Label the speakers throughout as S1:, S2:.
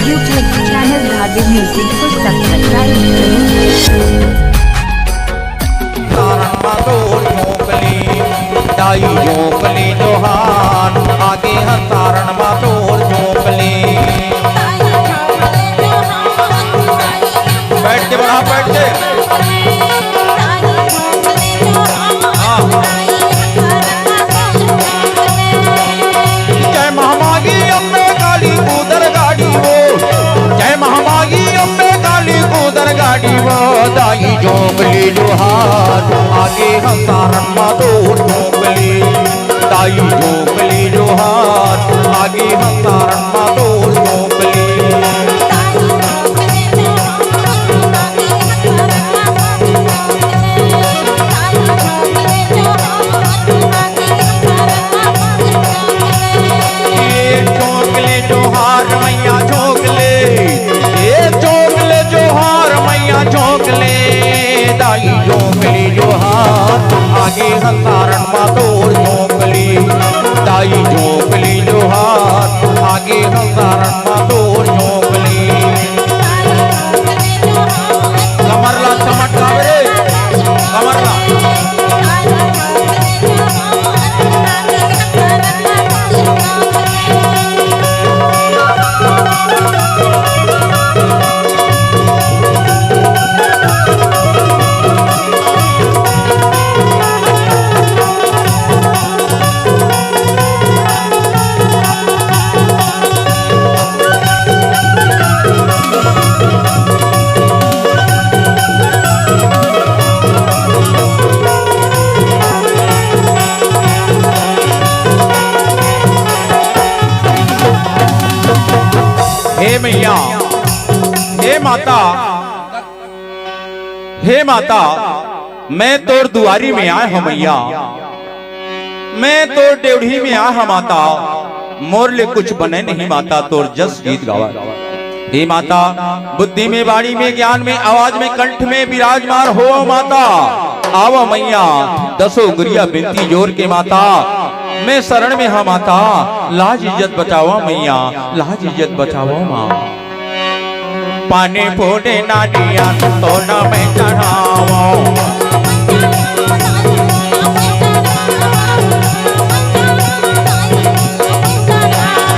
S1: YouTube channel धागे music को subscribe करें।
S2: दाई झोंकली जोहान आगे हसारण मातोर झोंकली। बैठ के बना बैठ के जय महामागी अम्बे काली कूदर गाड़ी वो, जय महामागी अम्बे काली कूदर गाड़ी वो। दाई झोंकली जोहान आगे हसारण मातोर झोंकली। दाई झोंकली जोहान आगे हसारण मातोर झोंकली। दाई झोंकली जोहार आगे हसारण मातोर झोंकली। दाई झोंकली जोहार आगे हसारण मातोर झोंकली। कमरला चमट रे कमरला हे मैया, हे माता, हे माता, मैं तोर दुआरी में आया हूं मैया, मैं तोर डेवढ़ी में आया हूं माता। मोर ले कुछ बने नहीं माता, तोर जस गीत गावा। हे माता, बुद्धि में, वाणी में, ज्ञान में, आवाज में, कंठ में विराजमान हो माता। आओ मैया, दसो गुरिया बिनती जोर के माता, मैं शरण में हाँ माता। लाज इज्जत बचाओ मैया, लाज इज्जत बचाओ माँ। पानी फोड़े नाडिया तो न मैं चढ़ाओ,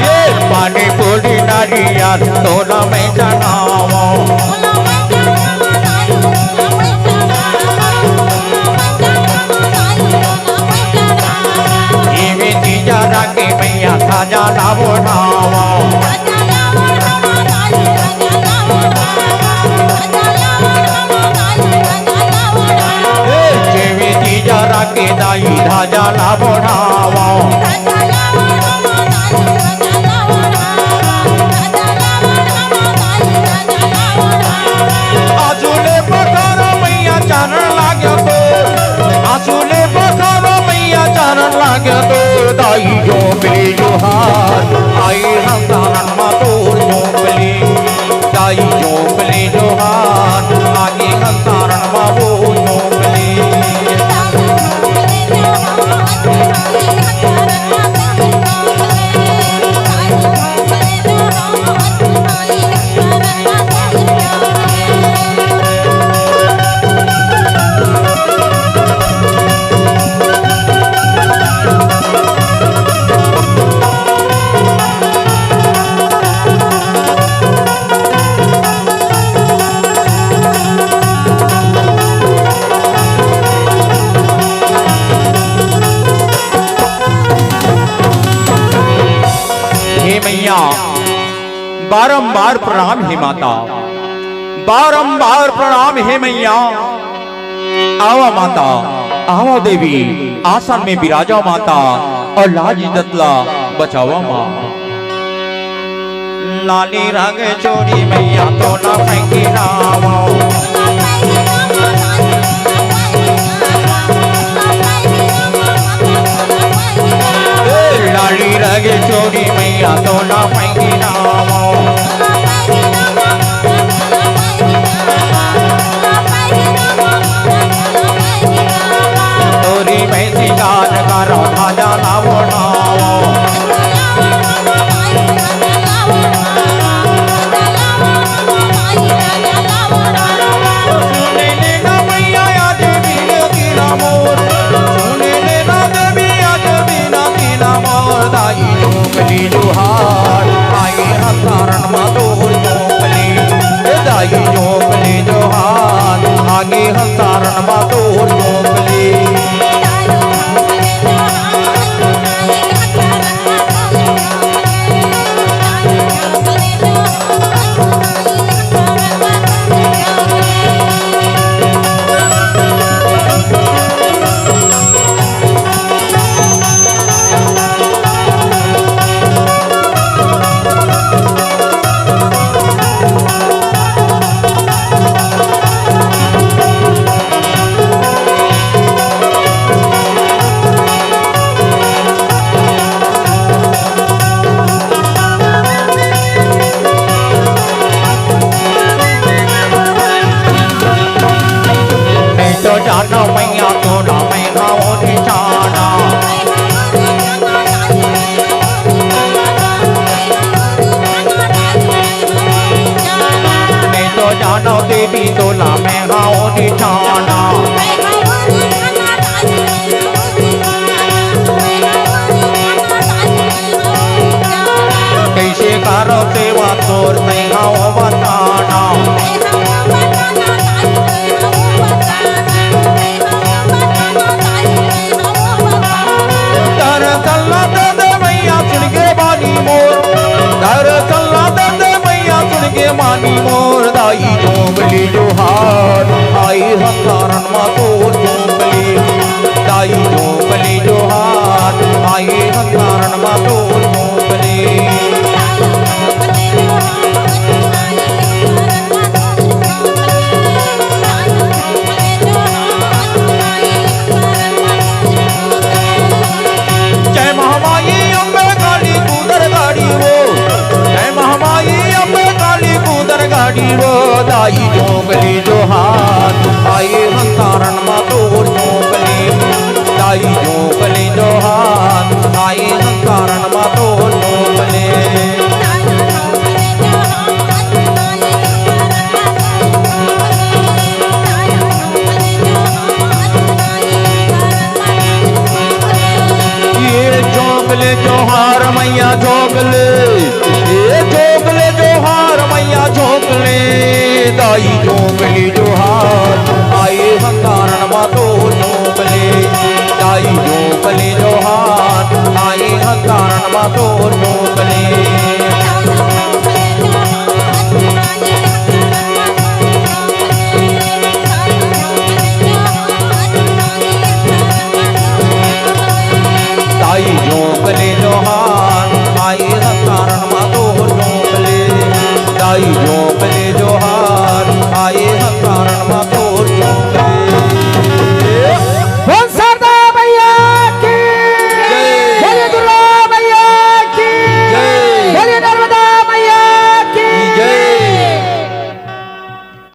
S2: ये पानी फोड़े नाडिया तो न मैं चढ़ाओ। के मैया खाजा लावो ढावो, जेवी तीजा राके दाई धाजा लावो ढावो। आंसूले पखारो मैया चारण लाग्यो तो, आंसूले पखारो मैया चारण लाग्यो तो। दाई झोंकली जोहार आई हसारण मातोर झोंकली। दाई झोंकली जोहार आगे हसारण मातोर झोंकली। मैया बारंबार प्रणाम हे माता, बारंबार प्रणाम हे मैया। आवा माता, आवा देवी, आसन में विराजा माता, और लाज इज्जत ला बचावा माँ। लाली रंग चोरी मैया तो ना फेंकी नावा, लाली रंग चोरी मैया तो ना फेंकी नावा। तोरी भैंसी गान करो धाजा लावो ढावो, कैसे करो सेवा तोर नहीं हो बताना दर चलना दे दे मैया सुन के बानी मोर दर चलना दे दे मैया सुन के बानी मोर दाई जोगली जोहार आई हंसारण मा तोर जोगली दाई जोगली जोहार आई हंसारण मा तोर जोगली जय महामाई अम्बे काली कूदर गाड़ी वो जय महामाई अम्बे काली कूदर गाड़ी वो दाई जोगली जोहार आई हंसारण मा तोर जोगली दाई जोगली जोहार आई हंसारण मा तोर जोगली जोहार मैया झोंकले ये झोंकले जोहार मैया झोंकले दाई झोंकली जोहार आए हंसारण मा तोर झोंकले दाई झोंकली जोहार आए हंसारण मा तोर झोंकले जोगले जोहार आई हंसारण मा तोर जोगले दाई